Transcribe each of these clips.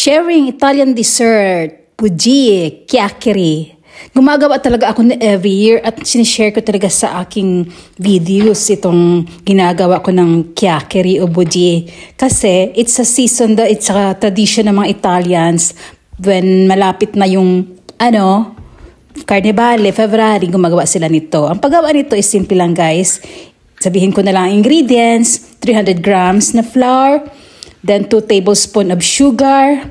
Sharing Italian dessert, Buji, Chiacchiere. Gumagawa talaga ako every year at sinishare ko talaga sa aking videos itong ginagawa ko ng Chiacchiere o Buji. Kasi it's a season, it's a tradition ng mga Italians when malapit na yung Carnevale, February, gumagawa sila nito. Ang paggawa nito is simple lang guys. Sabihin ko na lang ang ingredients, 300 grams na flour, then 2 tablespoons of sugar,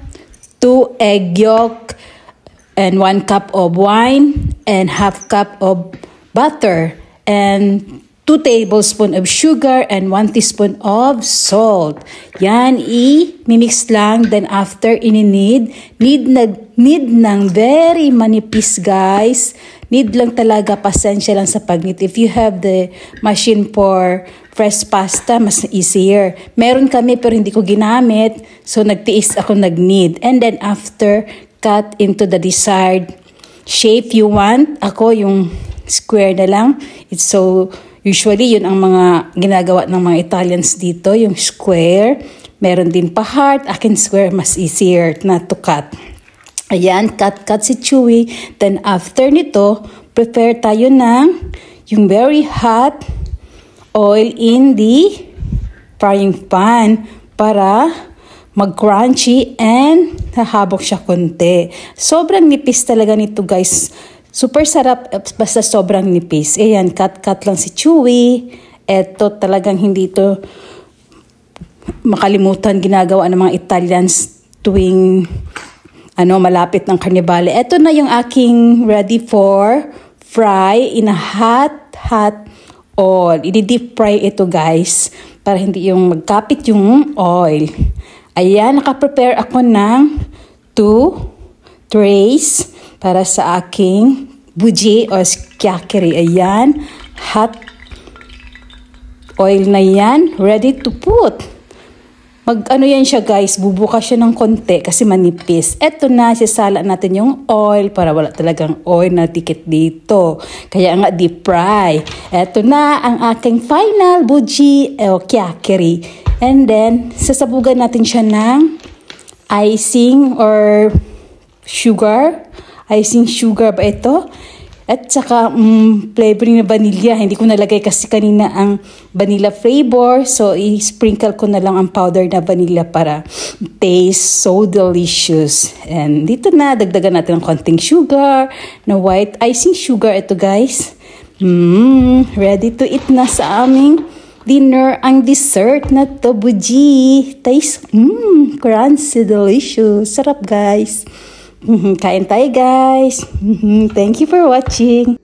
2 egg yolk, and 1 cup of wine, and half cup of butter, and 2 tablespoons of sugar, and 1 teaspoon of salt. Yan, i-mix lang. Then after, need ng very manipis guys. Need lang talaga, pasensya lang sa pagnit. If you have the machine for fresh pasta, mas easier. Meron kami pero hindi ko ginamit. So nagtiis ako nag-knead. And then after, cut into the desired shape you want. Ako yung square na lang. It's so, usually yun ang mga ginagawa ng mga Italians dito, yung square. Meron din pa heart. Akin square, mas easier na to cut. Ayan, cut si Chewy. Then after nito, prepare tayo ng yung very hot oil in the frying pan para mag-crunchy and hahabok siya konti. Sobrang nipis talaga nito guys. Super sarap basta sobrang nipis. Ayan, cut lang si Chewy. Eto talagang hindi to makalimutan ginagawa ng mga Italians tuwing malapit ng Carnevale. Ito na yung aking ready for fry in a hot oil. I-deep fry ito guys para hindi yung magkapit yung oil. Ayan, nakaprepare ako ng 2 trays para sa aking buji o chiacchiere. Ayan, hot oil na yan. Ready to put. Yan siya guys, bubukas siya ng konti kasi manipis. Eto na, sisala natin yung oil para wala talagang oil na tikit dito. Kaya nga deep fry. Eto na ang aking final buji o chiacchiere. And then, sasabugan natin siya ng icing or sugar. Icing sugar ba ito? At saka flavoring na vanilla. Hindi ko nalagay kasi kanina ang vanilla flavor. So, i-sprinkle ko na lang ang powder na vanilla para taste so delicious. And dito na, dagdagan natin ng konting sugar na white icing sugar. Ito guys. Ready to eat na sa aming dinner ang dessert na to, Buji. Taste, crunchy, delicious. Sarap guys. Kain tayo guys. Thank you for watching.